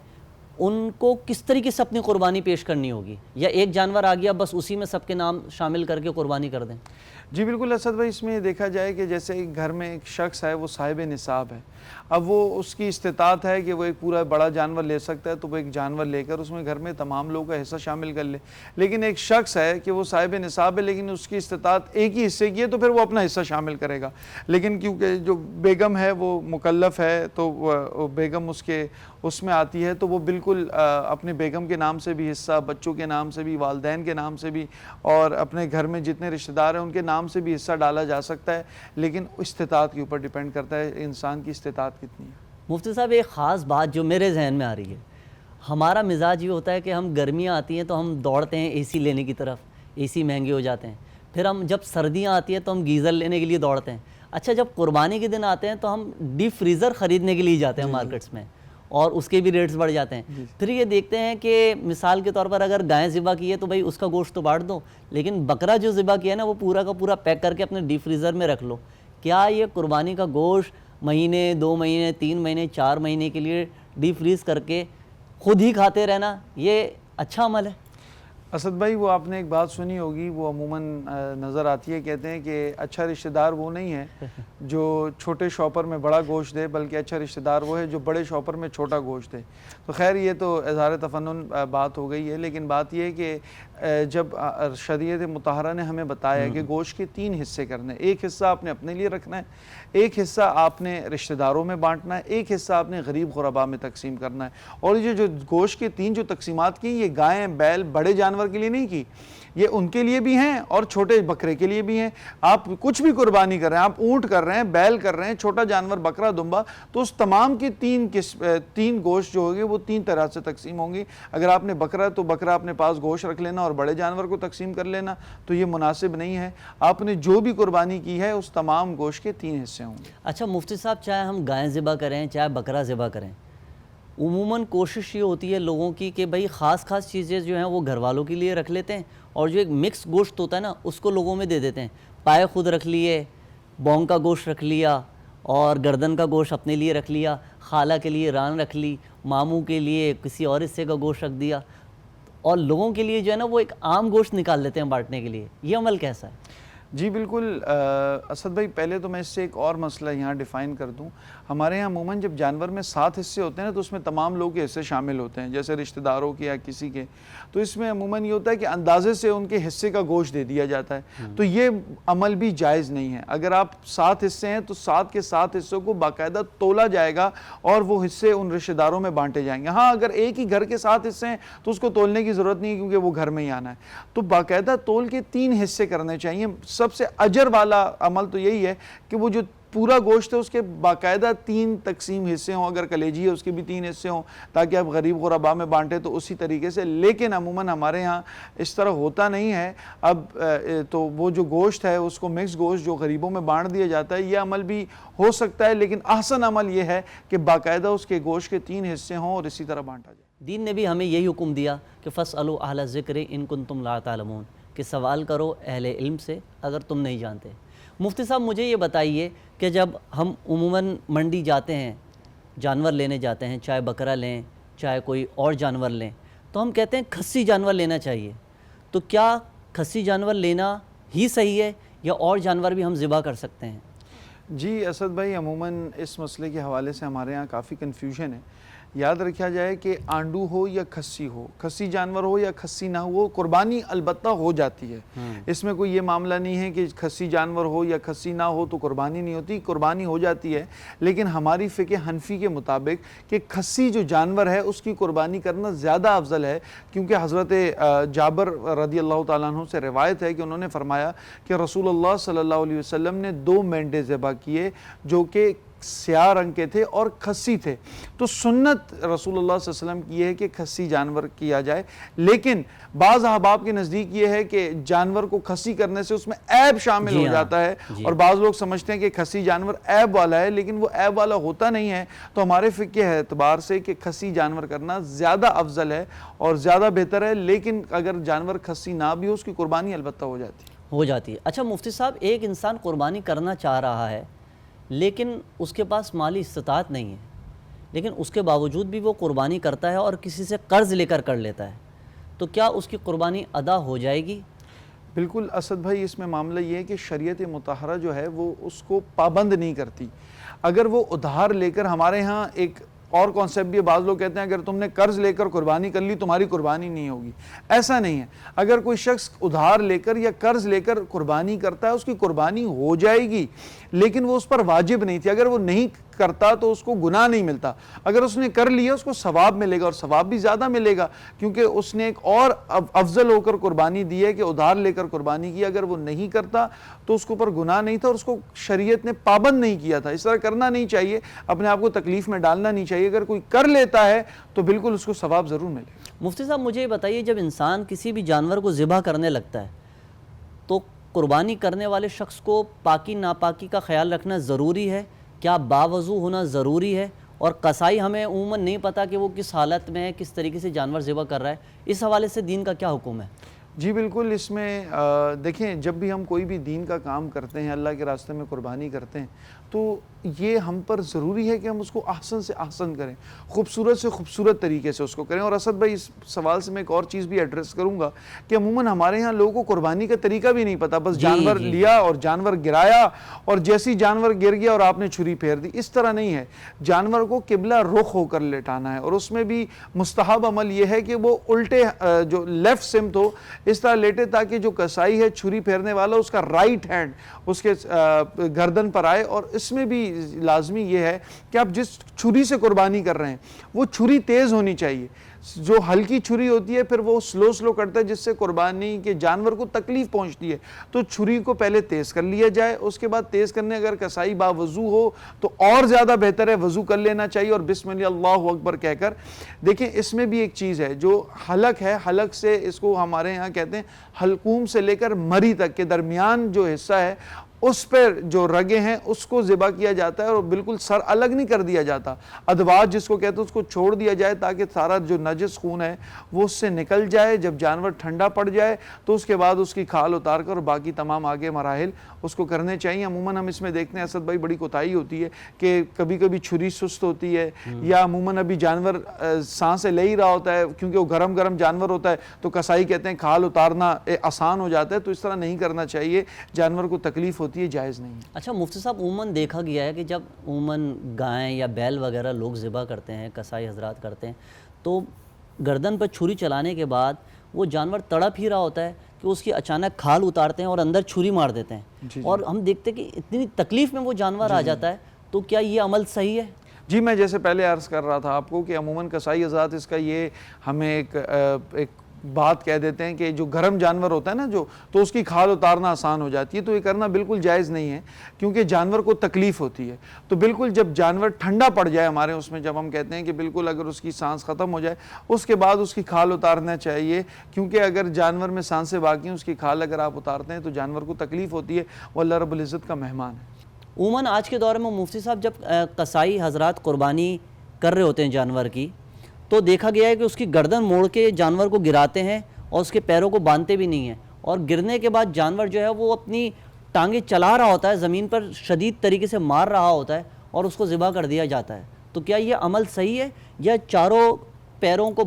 ان کو کس طریقے سے اپنی قربانی پیش کرنی ہوگی، یا ایک جانور آ گیا بس اسی میں سب کے نام شامل کر کے قربانی کر دیں؟ جی بالکل اسد بھائی، اس میں دیکھا جائے کہ جیسے ایک گھر میں ایک شخص ہے، وہ صاحب نصاب ہے، اب وہ اس کی استطاعت ہے کہ وہ ایک پورا بڑا جانور لے سکتا ہے، تو وہ ایک جانور لے کر اس میں گھر میں تمام لوگوں کا حصہ شامل کر لے۔ لیکن ایک شخص ہے کہ وہ صاحب نصاب ہے لیکن اس کی استطاعت ایک ہی حصے کی ہے، تو پھر وہ اپنا حصہ شامل کرے گا۔ لیکن کیونکہ جو بیگم ہے وہ مکلف ہے، تو بیگم اس میں آتی ہے، تو وہ بالکل اپنے بیگم کے نام سے بھی حصہ، بچوں کے نام سے بھی، والدین کے نام سے بھی، اور اپنے گھر میں جتنے رشتہ دار ہیں ان کے نام سے بھی حصہ ڈالا جا سکتا ہے، لیکن استطاعت کے اوپر ڈیپینڈ کرتا ہے انسان کی استطاعت کتنی ہے۔ مفتی صاحب، ایک خاص بات جو میرے ذہن میں آ رہی ہے، ہمارا مزاج یہ ہوتا ہے کہ ہم گرمیاں آتی ہیں تو ہم دوڑتے ہیں اے سی لینے کی طرف، اے سی مہنگے ہو جاتے ہیں، پھر ہم جب سردیاں آتی ہیں تو ہم گیزر لینے کے لیے دوڑتے ہیں۔ اچھا، جب قربانی کے دن آتے ہیں تو ہم ڈیپ فریزر خریدنے کے لیے جاتے ہیں مارکیٹس میں، اور اس کے بھی ریٹس بڑھ جاتے ہیں۔ پھر یہ دیکھتے ہیں کہ مثال کے طور پر اگر گائے ذبح کی ہے تو بھائی اس کا گوشت تو بانٹ دو، لیکن بکرا جو ذبح کیا ہے نا وہ پورا کا پورا پیک کر کے اپنے ڈیپ فریزر میں رکھ لو۔ کیا یہ قربانی کا گوشت مہینے، 2 مہینے، 3 مہینے، 4 مہینے کے لیے ڈیپ فریز کر کے خود ہی کھاتے رہنا یہ اچھا عمل ہے؟ اسد بھائی، وہ آپ نے ایک بات سنی ہوگی، وہ عموماً نظر آتی ہے، کہتے ہیں کہ اچھا رشتہ دار وہ نہیں ہے جو چھوٹے شاپر میں بڑا گوشت دے، بلکہ اچھا رشتہ دار وہ ہے جو بڑے شاپر میں چھوٹا گوشت دے۔ تو خیر یہ تو اظہار تفنن بات ہو گئی ہے، لیکن بات یہ ہے کہ جب شریعت مطہرہ نے ہمیں بتایا کہ گوشت کے 3 حصے کرنے، ایک حصہ آپ نے اپنے لیے رکھنا ہے، ایک حصہ آپ نے رشتہ داروں میں بانٹنا ہے، ایک حصہ آپ نے غریب غربا میں تقسیم کرنا ہے۔ اور یہ جو گوشت کے 3 جو تقسیمات کی، یہ گائیں، بیل، بڑے جانور کے لیے نہیں کی، یہ ان کے لیے بھی ہیں اور چھوٹے بکرے کے لیے بھی ہیں۔ آپ کچھ بھی قربانی کر رہے ہیں، آپ اونٹ کر رہے ہیں، بیل کر رہے ہیں، چھوٹا جانور بکرا، دمبا، تو اس تمام کی 3 گوشت جو ہوگی وہ 3 طرح سے تقسیم ہوں گی۔ اگر آپ نے بکرا تو بکرا اپنے پاس گوشت رکھ لینا اور بڑے جانور کو تقسیم کر لینا، تو یہ مناسب نہیں ہے۔ آپ نے جو بھی قربانی کی ہے اس تمام گوشت کے 3 حصے ہوں گے۔ اچھا مفتی صاحب، چاہے ہم گائیں ذبح کریں چاہے بکرا ذبح کریں، عموماً کوشش یہ ہوتی ہے لوگوں کی کہ بھئی خاص چیزیں جو ہیں وہ گھر والوں کے لیے رکھ لیتے ہیں، اور جو ایک مکس گوشت ہوتا ہے نا اس کو لوگوں میں دے دیتے ہیں، پائے خود رکھ لیے، بونگ کا گوشت رکھ لیا اور گردن کا گوشت اپنے لیے رکھ لیا، خالہ کے لیے ران رکھ لی، ماموں کے لیے کسی اور حصے کا گوشت رکھ دیا، اور لوگوں کے لیے جو ہے نا وہ ایک عام گوشت نکال لیتے ہیں بانٹنے کے لیے. یہ عمل کیسا ہے؟ جی بالکل اسد بھائی، پہلے تو میں اس سے ایک اور مسئلہ یہاں ڈیفائن کر دوں. ہمارے یہاں عموماً جب جانور میں 7 حصے ہوتے ہیں نا تو اس میں تمام لوگ کے حصے شامل ہوتے ہیں، جیسے رشتہ داروں کے یا کسی کے. تو اس میں عموماً یہ ہوتا ہے کہ اندازے سے ان کے حصے کا گوشت دے دیا جاتا ہے. تو یہ عمل بھی جائز نہیں ہے. اگر آپ 7 حصے ہیں تو 7 کے 7 حصوں کو باقاعدہ تولا جائے گا اور وہ حصے ان رشتہ داروں میں بانٹے جائیں گے. ہاں اگر ایک ہی گھر کے 7 حصے ہیں تو اس کو تولنے کی ضرورت نہیں ہے کیونکہ وہ گھر میں ہی آنا ہے. تو باقاعدہ تول کے 3 حصے کرنے چاہیے. سب سے اجر والا عمل تو یہی ہے کہ وہ جو پورا گوشت ہے اس کے باقاعدہ 3 تقسیم حصے ہوں. اگر کلیجی ہے اس کے بھی 3 حصے ہوں تاکہ آپ غریب غربا میں بانٹیں تو اسی طریقے سے. لیکن عموماً ہمارے ہاں اس طرح ہوتا نہیں ہے. اب تو وہ جو گوشت ہے اس کو مکس گوشت جو غریبوں میں بانٹ دیا جاتا ہے، یہ عمل بھی ہو سکتا ہے، لیکن احسن عمل یہ ہے کہ باقاعدہ اس کے گوشت کے 3 حصے ہوں اور اسی طرح بانٹا جائے. دین نے بھی ہمیں یہی حکم دیا کہ فَاسْأَلُوا أَهْلَ الذِّكْرِ إِن كُنتُمْ لَا تَعْلَمُونَ، کہ سوال کرو اہل علم سے اگر تم نہیں جانتے. مفتی صاحب مجھے یہ بتائیے کہ جب ہم عموماً منڈی جاتے ہیں، جانور لینے جاتے ہیں، چاہے بکرا لیں چاہے کوئی اور جانور لیں، تو ہم کہتے ہیں کھسی جانور لینا چاہیے. تو کیا کھسی جانور لینا ہی صحیح ہے یا اور جانور بھی ہم ذبح کر سکتے ہیں؟ جی اسد بھائی، عموماً اس مسئلے کے حوالے سے ہمارے ہاں کافی کنفیوژن ہے. یاد رکھا جائے کہ آنڈو ہو یا کھسی ہو، کھسی جانور ہو یا کھسی نہ ہو، قربانی البتہ ہو جاتی ہے. اس میں کوئی یہ معاملہ نہیں ہے کہ کھسی جانور ہو یا کھسی نہ ہو تو قربانی نہیں ہوتی، قربانی ہو جاتی ہے. لیکن ہماری فقہ حنفی کے مطابق کہ کھسی جو جانور ہے اس کی قربانی کرنا زیادہ افضل ہے، کیونکہ حضرت جابر رضی اللہ تعالیٰ عنہ سے روایت ہے کہ انہوں نے فرمایا کہ رسول اللہ صلی اللہ علیہ وسلم نے 2 مینڈے ذبح کیے جو کہ سیاہ رنگ کے تھے اور کھسی تھے. تو سنت رسول اللہ صلی اللہ علیہ وسلم کی یہ ہے کہ کھسی جانور کیا جائے. لیکن بعض احباب کے نزدیک یہ ہے کہ جانور کو کھسی کرنے سے اس میں عیب شامل ہو جاتا ہے، اور بعض لوگ سمجھتے ہیں کہ کھسی جانور عیب والا ہے، لیکن وہ عیب والا ہوتا نہیں ہے. تو ہمارے فقہ اعتبار سے کہ کھسی جانور کرنا زیادہ افضل ہے اور زیادہ بہتر ہے. لیکن اگر جانور کھسی نہ بھی ہو اس کی قربانی البتہ ہو جاتی ہے. اچھا مفتی صاحب، ایک انسان قربانی کرنا چاہ رہا ہے لیکن اس کے پاس مالی استطاعت نہیں ہے، لیکن اس کے باوجود بھی وہ قربانی کرتا ہے اور کسی سے قرض لے کر لیتا ہے، تو کیا اس کی قربانی ادا ہو جائے گی؟ بالکل اسد بھائی، اس میں معاملہ یہ ہے کہ شریعت مطہرہ جو ہے وہ اس کو پابند نہیں کرتی. اگر وہ ادھار لے کر، ہمارے ہاں ایک اور کانسیپٹ بھی ہے، بعض لوگ کہتے ہیں اگر تم نے قرض لے کر قربانی کر لی تمہاری قربانی نہیں ہوگی. ایسا نہیں ہے. اگر کوئی شخص ادھار لے کر یا قرض لے کر قربانی کرتا ہے اس کی قربانی ہو جائے گی، لیکن وہ اس پر واجب نہیں تھی. اگر وہ نہیں کرتا تو اس کو گناہ نہیں ملتا. اگر اس نے کر لیا اس کو ثواب ملے گا، اور ثواب بھی زیادہ ملے گا کیونکہ اس نے ایک اور افضل ہو کر قربانی دی ہے کہ ادھار لے کر قربانی کی. اگر وہ نہیں کرتا تو اس کے اوپر گناہ نہیں تھا اور اس کو شریعت نے پابند نہیں کیا تھا. اس طرح کرنا نہیں چاہیے، اپنے آپ کو تکلیف میں ڈالنا نہیں چاہیے. اگر کوئی کر لیتا ہے تو بالکل اس کو ثواب ضرور ملے گا. مفتی صاحب مجھے یہ بتائیے، جب انسان کسی بھی جانور کو ذبح کرنے لگتا ہے تو قربانی کرنے والے شخص کو پاکی ناپاکی کا خیال رکھنا ضروری ہے؟ کیا باوضو ہونا ضروری ہے؟ اور قصائی ہمیں عموماً نہیں پتہ کہ وہ کس حالت میں ہے، کس طریقے سے جانور ذبح کر رہا ہے، اس حوالے سے دین کا کیا حکم ہے؟ جی بالکل، اس میں دیکھیں، جب بھی ہم کوئی بھی دین کا کام کرتے ہیں، اللہ کے راستے میں قربانی کرتے ہیں، تو یہ ہم پر ضروری ہے کہ ہم اس کو احسن سے احسن کریں، خوبصورت سے خوبصورت طریقے سے اس کو کریں. اور اسد بھائی، اس سوال سے میں ایک اور چیز بھی ایڈریس کروں گا کہ عموماً ہمارے ہاں لوگوں کو قربانی کا طریقہ بھی نہیں پتا، بس جانور لیا اور جانور گرایا اور جیسی جانور گر گیا اور آپ نے چھری پھیر دی. اس طرح نہیں ہے. جانور کو قبلہ رخ ہو کر لٹانا ہے، اور اس میں بھی مستحب عمل یہ ہے کہ وہ الٹے جو لیفٹ سمت ہو اس طرح لیٹے تاکہ جو کسائی ہے چھری پھیرنے والا اس کا رائٹ ہینڈ اس کے گردن پر آئے. اور اس میں بھی لازمی یہ ہے کہ آپ جس چھری سے قربانی کر رہے ہیں وہ چھری تیز ہونی چاہیے. جو ہلکی چھری ہوتی ہے پھر وہ سلو کرتا ہے جس سے قربانی کے جانور کو تکلیف پہنچتی ہے. تو چھری کو پہلے تیز کر لیا جائے، اس کے بعد تیز کرنے اگر کسائی باوضو ہو تو اور زیادہ بہتر ہے، وضو کر لینا چاہیے اور بسم اللہ اللہ اکبر کہہ کر. دیکھیں اس میں بھی ایک چیز ہے جو حلق ہے، حلق سے اس کو ہمارے یہاں کہتے ہیں حلقوم سے لے کر مری تک کے درمیان جو حصہ ہے اس پر جو رگیں ہیں اس کو ذبح کیا جاتا ہے اور بالکل سر الگ نہیں کر دیا جاتا، ادواج جس کو کہتے ہیں اس کو چھوڑ دیا جائے تاکہ سارا جو نجس خون ہے وہ اس سے نکل جائے۔ جب جانور ٹھنڈا پڑ جائے تو اس کے بعد اس کی کھال اتار کر اور باقی تمام آگے مراحل اس کو کرنے چاہیے۔ عموماً ہم اس میں دیکھتے ہیں اسد بھائی بڑی کوتاہی ہوتی ہے کہ کبھی کبھی چھری سست ہوتی ہے، یا عموماً ابھی جانور سانسیں لے ہی رہا ہوتا ہے کیونکہ وہ گرم جانور ہوتا ہے تو کسائی کہتے ہیں کھال اتارنا آسان ہو جاتا ہے، تو اس طرح نہیں کرنا چاہیے، جانور کو تکلیف ہوتی ہے، جائز نہیں ہے۔ اچھا مفتی صاحب، عموماً دیکھا گیا ہے کہ جب عموماً گائیں یا بیل وغیرہ لوگ ذبح کرتے ہیں، کسائی حضرات کرتے ہیں، تو گردن پر چھری چلانے کے بعد وہ جانور تڑپ ہی رہا ہوتا ہے کہ اس کی اچانک کھال اتارتے ہیں اور اندر چھری مار دیتے ہیں، اور ہم دیکھتے ہیں کہ اتنی تکلیف میں وہ جانور آ جاتا ہے، تو کیا یہ عمل صحیح ہے؟ جی میں جیسے پہلے عرض کر رہا تھا آپ کو کہ عموماً کسائی حضرات اس کا یہ ہمیں ایک بات کہہ دیتے ہیں کہ جو گرم جانور ہوتا ہے نا تو اس کی کھال اتارنا آسان ہو جاتی ہے، تو یہ کرنا بالکل جائز نہیں ہے کیونکہ جانور کو تکلیف ہوتی ہے۔ تو بالکل جب جانور ٹھنڈا پڑ جائے ہمارے اس میں، جب ہم کہتے ہیں کہ بالکل اگر اس کی سانس ختم ہو جائے اس کے بعد اس کی کھال اتارنا چاہیے، کیونکہ اگر جانور میں سانسیں باقی ہیں اس کی کھال اگر آپ اتارتے ہیں تو جانور کو تکلیف ہوتی ہے، وہ اللہ رب العزت کا مہمان ہے۔ عموماً آج کے دور میں مفتی صاحب جب قصائی حضرات قربانی کر رہے ہوتے ہیں جانور کی، تو دیکھا گیا ہے کہ اس کی گردن موڑ کے جانور کو گراتے ہیں اور اس کے پیروں کو باندھتے بھی نہیں ہیں، اور گرنے کے بعد جانور جو ہے وہ اپنی ٹانگیں چلا رہا ہوتا ہے، زمین پر شدید طریقے سے مار رہا ہوتا ہے اور اس کو ذبح کر دیا جاتا ہے۔ تو کیا یہ عمل صحیح ہے یا چاروں پیروں کو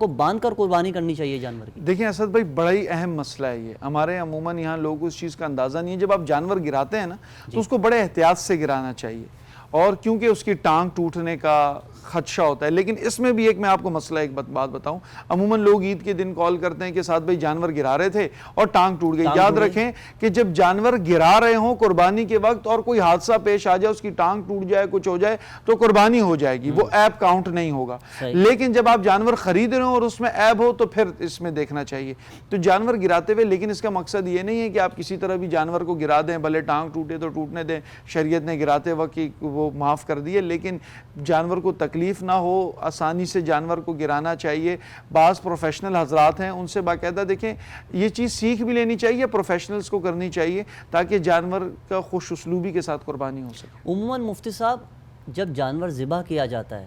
باندھ کر قربانی کرنی چاہیے جانور کی؟ دیکھیں اسد بھائی بڑا ہی اہم مسئلہ ہے یہ، ہمارے عموماً یہاں لوگوں کو اس چیز کا اندازہ نہیں ہے۔ جب آپ جانور گراتے ہیں نا تو اس کو بڑے احتیاط سے گرانا چاہیے، اور کیونکہ اس کی ٹانگ ٹوٹنے کا خدشہ ہوتا ہے۔ لیکن اس میں بھی میں آپ کو مسئلہ ایک بات بتاؤں، عموماً لوگ عید کے دن کال کرتے ہیں کہ ساتھ بھائی جانور گرا رہے تھے اور ٹانگ ٹوٹ گئی۔ یاد رکھیں کہ جب جانور گرا رہے ہوں قربانی کے وقت اور کوئی حادثہ پیش آ جائے، اس کی ٹانگ ٹوٹ جائے، کچھ ہو جائے، تو قربانی ہو جائے گی، وہ عیب کاؤنٹ نہیں ہوگا۔ لیکن جب آپ جانور خرید رہے ہوں اور اس میں عیب ہو تو پھر اس میں دیکھنا چاہیے۔ تو جانور گراتے ہوئے، لیکن اس کا مقصد یہ نہیں ہے کہ آپ کسی طرح بھی جانور کو گرا دیں، بھلے ٹانگ ٹوٹے تو ٹوٹنے دیں، شریعت نے گراتے وقت وہ معاف کر دیے، لیکن جانور کو تکلیف نہ ہو، آسانی سے جانور کو گرانا چاہیے۔ بعض پروفیشنل حضرات ہیں، ان سے باقاعدہ دیکھیں یہ چیز سیکھ بھی لینی چاہیے، پروفیشنلز کو کرنی چاہیے تاکہ جانور کا خوش اسلوبی کے ساتھ قربانی ہو سکے۔ عموماً مفتی صاحب جب جانور ذبح کیا جاتا ہے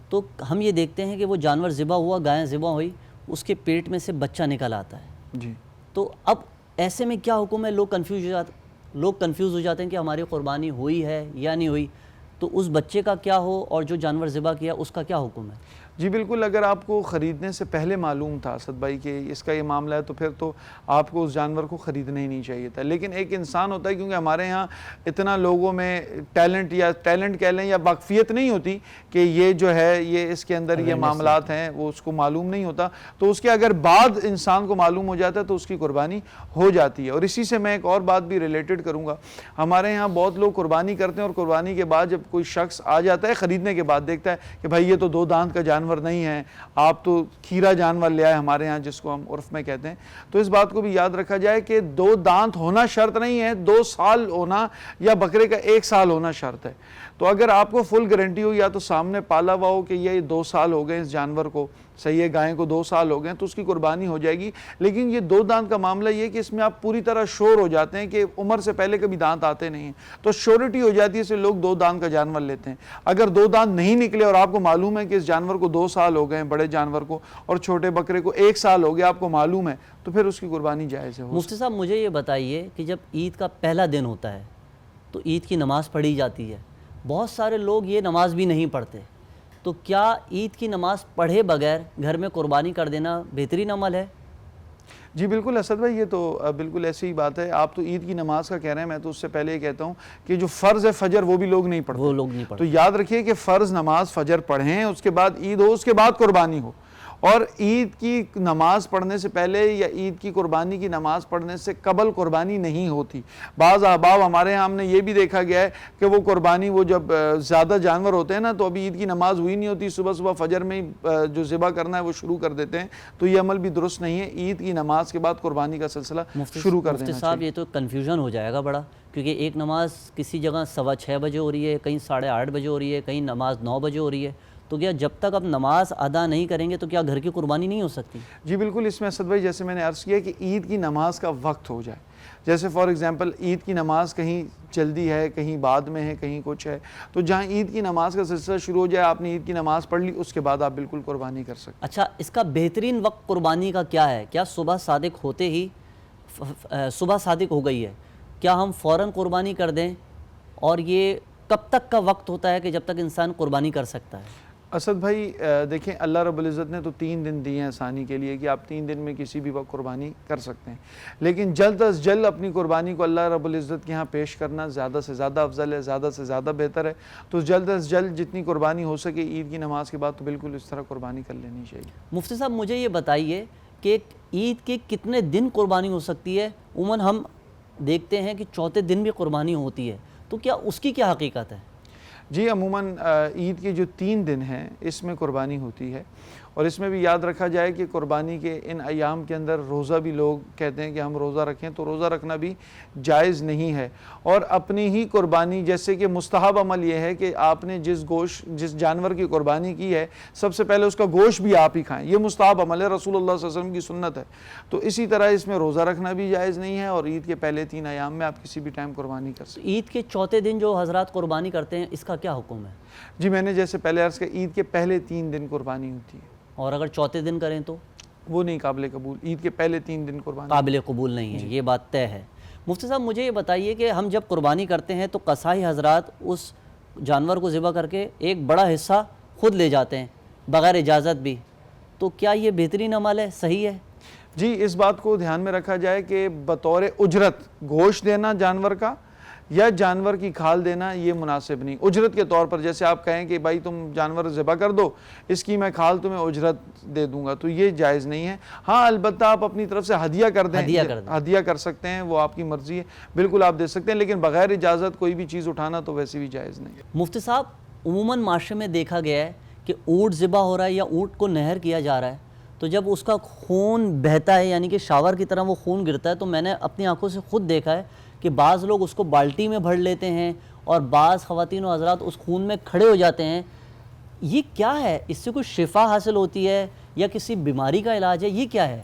تو ہم یہ دیکھتے ہیں کہ وہ جانور ذبح ہوا، گائے ذبح ہوئی، اس کے پیٹ میں سے بچہ نکل آتا ہے۔ جی تو اب ایسے میں کیا حکم ہے؟ لوگ کنفیوز ہو جاتے ہیں کہ ہماری قربانی ہوئی ہے یا نہیں ہوئی، تو اس بچے کا کیا ہو اور جو جانور ذبح کیا اس کا کیا حکم ہے؟ جی بالکل، اگر آپ کو خریدنے سے پہلے معلوم تھا اسد بھائی کہ اس کا یہ معاملہ ہے تو پھر تو آپ کو اس جانور کو خریدنا ہی نہیں چاہیے تھا۔ لیکن ایک انسان ہوتا ہے، کیونکہ ہمارے ہاں اتنا لوگوں میں ٹیلنٹ کہہ لیں یا واقفیت نہیں ہوتی کہ یہ جو ہے یہ اس کے اندر یہ معاملات ہیں، وہ اس کو معلوم نہیں ہوتا، تو اس کے اگر بعد انسان کو معلوم ہو جاتا ہے تو اس کی قربانی ہو جاتی ہے۔ اور اسی سے میں ایک اور بات بھی ریلیٹڈ کروں گا، ہمارے ہاں بہت لوگ قربانی کرتے ہیں اور قربانی کے بعد جب کوئی شخص آ جاتا ہے خریدنے کے بعد دیکھتا ہے کہ بھائی یہ تو 2 دانت کا جانور نہیں ہے، آپ تو کھیرا جانور لے آئے ہمارے ہاں، جس کو ہم عرف میں کہتے ہیں۔ تو اس بات کو بھی یاد رکھا جائے کہ 2 دانت ہونا شرط نہیں ہے، 2 سال ہونا یا بکرے کا 1 سال ہونا شرط ہے۔ تو اگر آپ کو فل گارنٹی ہو یا تو سامنے پالا ہوا ہو کہ یہ 2 سال ہو گئے اس جانور کو، صحیح ہے، گائے کو 2 سال ہو گئے تو اس کی قربانی ہو جائے گی۔ لیکن یہ 2 دانت کا معاملہ یہ کہ اس میں آپ پوری طرح شور ہو جاتے ہیں کہ عمر سے پہلے کبھی دانت آتے نہیں ہیں، تو شورٹی ہو جاتی ہے، اس سے لوگ 2 دانت کا جانور لیتے ہیں۔ اگر 2 دانت نہیں نکلے اور آپ کو معلوم ہے کہ اس جانور کو 2 سال ہو گئے ہیں بڑے جانور کو، اور چھوٹے بکرے کو 1 سال ہو گیا، آپ کو معلوم ہے، تو پھر اس کی قربانی جائز ہے۔ مفتی صاحب مجھے یہ بتائیے کہ جب عید کا پہلا دن ہوتا ہے تو عید کی نماز پڑھی جاتی ہے، بہت سارے لوگ یہ نماز بھی نہیں پڑھتے، تو کیا عید کی نماز پڑھے بغیر گھر میں قربانی کر دینا بہترین عمل ہے؟ جی بالکل اسد بھائی، یہ تو بالکل ایسی ہی بات ہے۔ آپ تو عید کی نماز کا کہہ رہے ہیں، میں تو اس سے پہلے یہ کہتا ہوں کہ جو فرض ہے فجر وہ بھی لوگ نہیں پڑھتے، تو یاد رکھیے کہ فرض نماز فجر پڑھیں، اس کے بعد عید ہو، اس کے بعد قربانی ہو۔ اور عید کی نماز پڑھنے سے پہلے یا عید کی قربانی کی نماز پڑھنے سے قبل قربانی نہیں ہوتی۔ بعض احباب ہمارے ہاں ہم نے یہ بھی دیکھا گیا ہے کہ وہ قربانی، وہ جب زیادہ جانور ہوتے ہیں نا تو ابھی عید کی نماز ہوئی نہیں ہوتی، صبح فجر میں جو ذبح کرنا ہے وہ شروع کر دیتے ہیں، تو یہ عمل بھی درست نہیں ہے۔ عید کی نماز کے بعد قربانی کا سلسلہ شروع کر دینا چاہیے۔ مفتی صاحب یہ تو کنفیوژن ہو جائے گا بڑا، کیونکہ ایک نماز کسی جگہ 6:15 بجے ہو رہی ہے، کہیں 8:30 بجے ہو رہی ہے، کہیں نماز 9 بجے ہو رہی ہے، تو کیا جب تک اب نماز ادا نہیں کریں گے تو کیا گھر کی قربانی نہیں ہو سکتی؟ جی بالکل، اس میں اسد بھائی جیسے میں نے عرض کیا کہ عید کی نماز کا وقت ہو جائے، جیسے فار ایگزامپل عید کی نماز کہیں جلدی ہے، کہیں بعد میں ہے، کہیں کچھ ہے، تو جہاں عید کی نماز کا سلسلہ شروع ہو جائے، آپ نے عید کی نماز پڑھ لی، اس کے بعد آپ بالکل قربانی کر سکتے ہیں۔ اچھا، اس کا بہترین وقت قربانی کا کیا ہے؟ کیا صبح صادق ہوتے ہی صبح صادق ہو گئی ہے، کیا ہم فوراً قربانی کر دیں؟ اور یہ کب تک کا وقت ہوتا ہے کہ جب تک انسان قربانی کر سکتا ہے؟ اسد بھائی دیکھیں، اللہ رب العزت نے تو 3 دن دیے ہیں آسانی کے لیے کہ آپ 3 دن میں کسی بھی وقت قربانی کر سکتے ہیں، لیکن جلد از جلد اپنی قربانی کو اللہ رب العزت کے ہاں پیش کرنا زیادہ سے زیادہ افضل ہے، زیادہ سے زیادہ بہتر ہے۔ تو جلد از جلد جتنی قربانی ہو سکے عید کی نماز کے بعد تو بالکل اس طرح قربانی کر لینی چاہیے۔ مفتی صاحب مجھے یہ بتائیے کہ عید کے کتنے دن قربانی ہو سکتی ہے؟ عموماً ہم دیکھتے ہیں کہ چوتھے دن بھی قربانی ہوتی ہے، تو کیا اس کی کیا حقیقت ہے؟ جی عموماً عید کے جو 3 دن ہیں اس میں قربانی ہوتی ہے، اور اس میں بھی یاد رکھا جائے کہ قربانی کے ان ایام کے اندر روزہ بھی لوگ کہتے ہیں کہ ہم روزہ رکھیں، تو روزہ رکھنا بھی جائز نہیں ہے، اور اپنی ہی قربانی، جیسے کہ مستحب عمل یہ ہے کہ آپ نے جس جانور کی قربانی کی ہے سب سے پہلے اس کا گوشت بھی آپ ہی کھائیں، یہ مستحب عمل ہے، رسول اللہ صلی اللہ علیہ وسلم کی سنت ہے۔ تو اسی طرح اس میں روزہ رکھنا بھی جائز نہیں ہے، اور عید کے پہلے 3 ایام میں آپ کسی بھی ٹائم قربانی کر سکتے ہیں۔ عید کے چوتھے دن جو حضرات قربانی کرتے ہیں اس کا کیا حکم ہے؟ جی میں نے جیسے پہلے عرض کیا، عید کے پہلے 3 دن قربانی ہوتی ہے، اور اگر چوتھے دن کریں تو وہ نہیں قابل قبول، عید کے پہلے 3 دن قربانی قابل قبول نہیں ہے، یہ بات طے ہے۔ مفتی صاحب مجھے یہ بتائیے کہ ہم جب قربانی کرتے ہیں تو قصائی حضرات اس جانور کو ذبح کر کے ایک بڑا حصہ خود لے جاتے ہیں بغیر اجازت بھی، تو کیا یہ بہترین عمل ہے، صحیح ہے؟ جی اس بات کو دھیان میں رکھا جائے کہ بطور اجرت گوشت دینا جانور کا یا جانور کی کھال دینا یہ مناسب نہیں۔ اجرت کے طور پر جیسے آپ کہیں کہ بھائی تم جانور ذبح کر دو، اس کی میں کھال تمہیں اجرت دے دوں گا، تو یہ جائز نہیں ہے۔ ہاں البتہ آپ اپنی طرف سے ہدیہ کر دیں، ہدیہ کر سکتے ہیں، وہ آپ کی مرضی ہے، بالکل آپ دے سکتے ہیں، لیکن بغیر اجازت کوئی بھی چیز اٹھانا تو ویسے بھی جائز نہیں ہے۔ مفتی صاحب عموماً معاشرے میں دیکھا گیا ہے کہ اونٹ ذبح ہو رہا ہے یا اونٹ کو نہر کیا جا رہا ہے، تو جب اس کا خون بہتا ہے یعنی کہ شاور کی طرح وہ خون گرتا ہے، تو میں نے اپنی آنکھوں سے خود دیکھا ہے کہ بعض لوگ اس کو بالٹی میں بھر لیتے ہیں اور بعض خواتین و حضرات اس خون میں کھڑے ہو جاتے ہیں۔ یہ کیا ہے؟ اس سے کوئی شفا حاصل ہوتی ہے یا کسی بیماری کا علاج ہے؟ یہ کیا ہے؟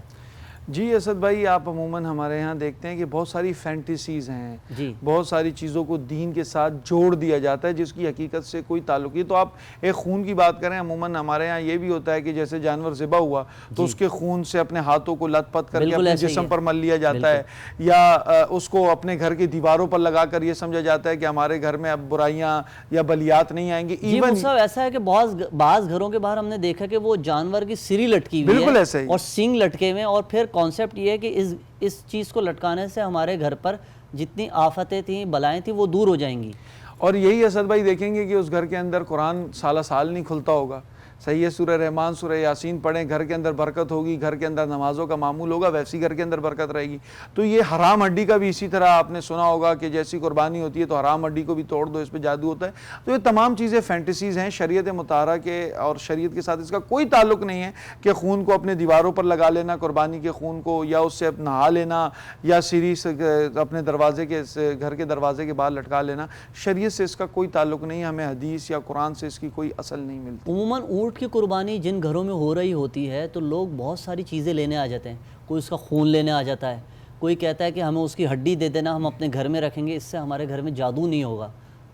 جی اسد بھائی، آپ عموماً ہمارے ہاں دیکھتے ہیں کہ بہت ساری فینٹیسیز ہیں، بہت ساری چیزوں کو دین کے ساتھ جوڑ دیا جاتا ہے جس کی حقیقت سے کوئی تعلق نہیں۔ تو آپ ایک خون کی بات کریں، عموماً ہمارے ہاں یہ بھی ہوتا ہے کہ جیسے جانور ذبح ہوا تو اس کے خون سے اپنے ہاتھوں کو لت پت کر کے اپنے جسم پر مل لیا جاتا ہے، یا اس کو اپنے گھر کی دیواروں پر لگا کر یہ سمجھا جاتا ہے کہ ہمارے گھر میں اب برائیاں یا بلیات نہیں آئیں گی۔ ایون ایسا ہے کہ بعض گھروں کے باہر ہم نے دیکھا کہ وہ جانور کی سری لٹکی ہوئی ہے اور سینگ لٹکے ہوئے، اور پھر کانسیپٹ یہ ہے کہ اس چیز کو لٹکانے سے ہمارے گھر پر جتنی آفتیں تھیں، بلائیں تھیں، وہ دور ہو جائیں گی۔ اور یہی اسد بھائی دیکھیں گے کہ اس گھر کے اندر قرآن سالہ سال نہیں کھلتا ہوگا، صحیح ہے، سورہ رحمان سورہ یاسین پڑھیں، گھر کے اندر برکت ہوگی، گھر کے اندر نمازوں کا معمول ہوگا، ویسی گھر کے اندر برکت رہے گی۔ تو یہ حرام ہڈی کا بھی اسی طرح آپ نے سنا ہوگا کہ جیسی قربانی ہوتی ہے تو حرام ہڈی کو بھی توڑ دو، اس پہ جادو ہوتا ہے۔ تو یہ تمام چیزیں فینٹیسیز ہیں، شریعت مطہرہ کے اور شریعت کے ساتھ اس کا کوئی تعلق نہیں ہے کہ خون کو اپنے دیواروں پر لگا لینا، قربانی کے خون کو، یا اس سے نہا لینا، یا سری سے اپنے دروازے کے گھر کے دروازے کے باہر لٹکا لینا، شریعت سے اس کا کوئی تعلق نہیں ہے، ہمیں حدیث یا قرآن سے اس کی کوئی اصل نہیں ملتی۔ عموماً اونٹ کی قربانی جن گھروں میں ہو رہی ہوتی ہے تو لوگ بہت ساری چیزیں لینے آ جاتے ہیں، کوئی اس کا خون لینے آ جاتا ہے، کوئی کہتا ہے کہ ہمیں اس کی ہڈی دے دینا، ہم اپنے گھر میں رکھیں گے، اس سے ہمارے گھر میں جادو نہیں ہوگا۔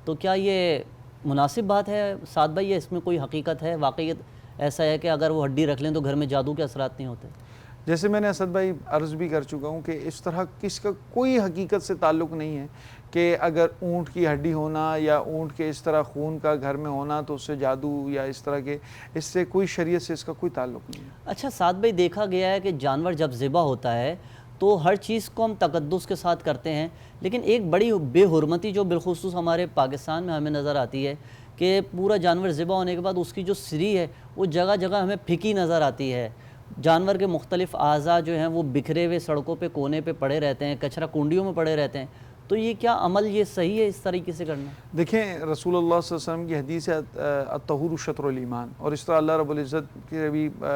تو کیا یہ مناسب بات ہے سعد بھائی، اس میں کوئی حقیقت ہے، واقعیت ایسا ہے کہ اگر وہ ہڈی رکھ لیں تو گھر میں جادو کے اثرات نہیں ہوتے؟ جیسے میں نے اسد بھائی عرض بھی کر چکا ہوں کہ اس طرح کس کا کوئی حقیقت سے تعلق نہیں ہے کہ اگر اونٹ کی ہڈی ہونا یا اونٹ کے اس طرح خون کا گھر میں ہونا تو اس سے جادو یا اس طرح کے، اس سے کوئی شریعت سے اس کا کوئی تعلق نہیں ہے۔ اچھا سعد بھائی، دیکھا گیا ہے کہ جانور جب ذبح ہوتا ہے تو ہر چیز کو ہم تقدس کے ساتھ کرتے ہیں، لیکن ایک بڑی بے حرمتی جو بالخصوص ہمارے پاکستان میں ہمیں نظر آتی ہے کہ پورا جانور ذبح ہونے کے بعد اس کی جو سری ہے وہ جگہ جگہ ہمیں پھکی نظر آتی ہے، جانور کے مختلف اعضاء جو ہیں وہ بکھرے ہوئے سڑکوں پہ کونے پہ پڑے رہتے ہیں، کچرا کنڈیوں میں پڑے رہتے ہیں۔ تو یہ کیا عمل یہ صحیح ہے اس طریقے سے کرنا؟ دیکھیں رسول اللہ صلی اللہ علیہ وسلم کی حدیث ہے الطہور شطر الایمان، اور اس طرح اللہ رب العزت کے بھی رسول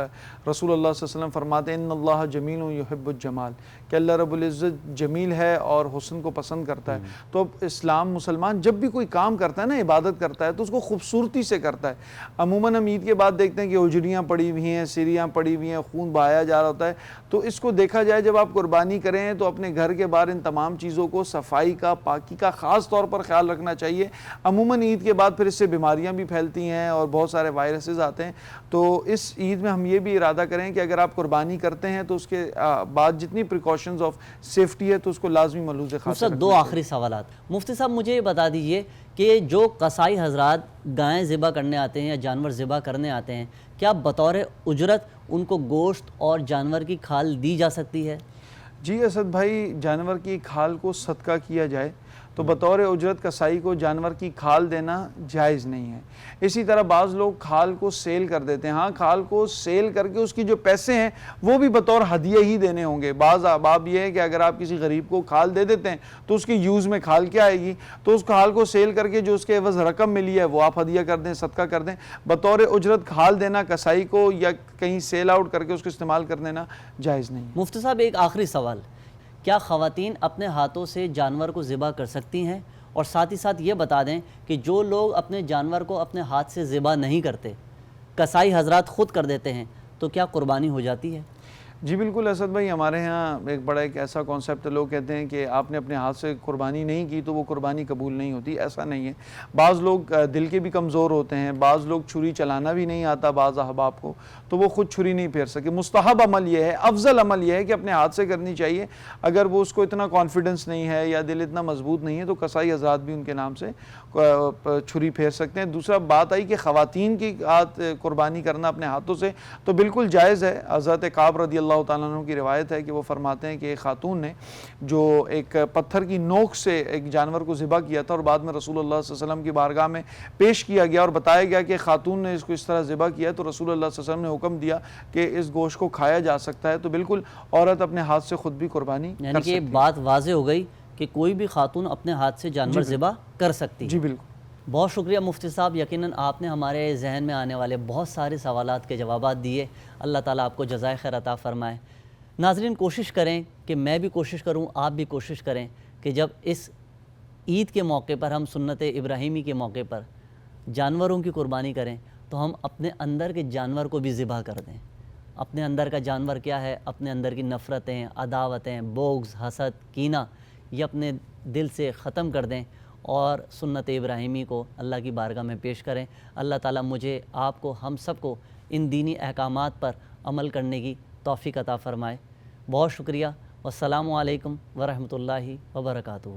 اللہ صلی اللہ علیہ وسلم فرماتے ہیں ان اللہ جمیل یحب الجمال، کہ اللہ رب العزت جمیل ہے اور حسن کو پسند کرتا ہے۔ تو اب اسلام مسلمان جب بھی کوئی کام کرتا ہے نا، عبادت کرتا ہے، تو اس کو خوبصورتی سے کرتا ہے۔ عموماً ہم عید کے بعد دیکھتے ہیں کہ اجڑیاں پڑی ہوئی ہیں، سیریاں پڑی ہوئی ہیں، خون بہایا جا رہا ہوتا ہے۔ تو اس کو دیکھا جائے جب آپ قربانی کریں تو اپنے گھر کے باہر ان تمام چیزوں کو صفائی کا، پاکی کا خاص طور پر خیال رکھنا چاہیے۔ عموماً عید کے بعد پھر اس سے بیماریاں بھی پھیلتی ہیں اور بہت سارے وائرسز آتے ہیں۔ تو اس عید میں ہم یہ بھی ارادہ کریں کہ اگر آپ قربانی کرتے ہیں تو اس کے بعد جتنی پریکاشنز آف سیفٹی ہے تو اس کو لازمی ملحوظ خاطر رکھنا۔ دو آخری سوالات مفتی صاحب، مجھے یہ بتا دیجئے کہ جو قصائی حضرات گائیں ذبح کرنے آتے ہیں یا جانور ذبح کرنے آتے ہیں، کیا بطور اجرت ان کو گوشت اور جانور کی کھال دی جا سکتی ہے؟ جی اسد بھائی، جانور کی کھال کو صدقہ کیا جائے تو بطور اجرت قصائی کو جانور کی کھال دینا جائز نہیں ہے۔ اسی طرح بعض لوگ کھال کو سیل کر دیتے ہیں، ہاں کھال کو سیل کر کے اس کی جو پیسے ہیں وہ بھی بطور ہدیہ ہی دینے ہوں گے۔ بعض احباب یہ ہے کہ اگر آپ کسی غریب کو کھال دے دیتے ہیں تو اس کی یوز میں کھال کیا آئے گی، تو اس کھال کو سیل کر کے جو اس کے عوض رقم ملی ہے وہ آپ ہدیہ کر دیں، صدقہ کر دیں۔ بطور اجرت کھال دینا قصائی کو یا کہیں سیل آؤٹ کر کے اس کو استعمال کر دینا جائز نہیں۔ مفتی صاحب ایک آخری سوال، کیا خواتین اپنے ہاتھوں سے جانور کو ذبح کر سکتی ہیں؟ اور ساتھ ہی ساتھ یہ بتا دیں کہ جو لوگ اپنے جانور کو اپنے ہاتھ سے ذبح نہیں کرتے، قصائی حضرات خود کر دیتے ہیں، تو کیا قربانی ہو جاتی ہے؟ جی بالکل اسد بھائی، ہمارے ہاں ایک ایسا کانسیپٹ ہے، لوگ کہتے ہیں کہ آپ نے اپنے ہاتھ سے قربانی نہیں کی تو وہ قربانی قبول نہیں ہوتی۔ ایسا نہیں ہے۔ بعض لوگ دل کے بھی کمزور ہوتے ہیں، بعض لوگ چھری چلانا بھی نہیں آتا بعض احباب کو، تو وہ خود چھری نہیں پھیر سکے۔ مستحب عمل یہ ہے، افضل عمل یہ ہے کہ اپنے ہاتھ سے کرنی چاہیے۔ اگر وہ اس کو اتنا کانفیڈنس نہیں ہے یا دل اتنا مضبوط نہیں ہے تو قصائی حضرات بھی ان کے نام سے چھری پھیر سکتے ہیں۔ دوسرا بات آئی کہ خواتین کی قربانی کرنا اپنے ہاتھوں سے تو بالکل جائز ہے۔ حضرت کعب رضی اللہ تعالیٰ عنہ کی روایت ہے کہ وہ فرماتے ہیں کہ ایک خاتون نے جو ایک پتھر کی نوک سے ایک جانور کو ذبح کیا تھا اور بعد میں رسول اللہ صلی اللہ علیہ وسلم کی بارگاہ میں پیش کیا گیا اور بتایا گیا کہ خاتون نے اس کو اس طرح ذبح کیا، تو رسول اللہ صلی اللہ علیہ وسلم نے حکم دیا کہ اس گوشت کو کھایا جا سکتا ہے۔ تو بالکل عورت اپنے ہاتھ سے خود بھی قربانی کر یعنی کہ سکتی یہ ہے۔ بات واضح ہو گئی کہ کوئی بھی خاتون اپنے ہاتھ سے جانور ذبح کر سکتی ہے۔ جی بالکل۔ بہت شکریہ مفتی صاحب، یقیناً آپ نے ہمارے ذہن میں آنے والے بہت سارے سوالات کے جوابات دیے۔ اللہ تعالیٰ آپ کو جزائے خیر عطا فرمائے۔ ناظرین کوشش کریں کہ میں بھی کوشش کروں، آپ بھی کوشش کریں کہ جب اس عید کے موقع پر ہم سنت ابراہیمی کے موقع پر جانوروں کی قربانی کریں تو ہم اپنے اندر کے جانور کو بھی ذبح کر دیں۔ اپنے اندر کا جانور کیا ہے؟ اپنے اندر کی نفرتیں، عداوتیں، بغض، حسد، کینہ، یہ اپنے دل سے ختم کر دیں اور سنت ابراہیمی کو اللہ کی بارگاہ میں پیش کریں۔ اللہ تعالیٰ مجھے، آپ کو، ہم سب کو ان دینی احکامات پر عمل کرنے کی توفیق عطا فرمائے۔ بہت شکریہ۔ والسلام علیکم ورحمۃ اللہ وبرکاتہ۔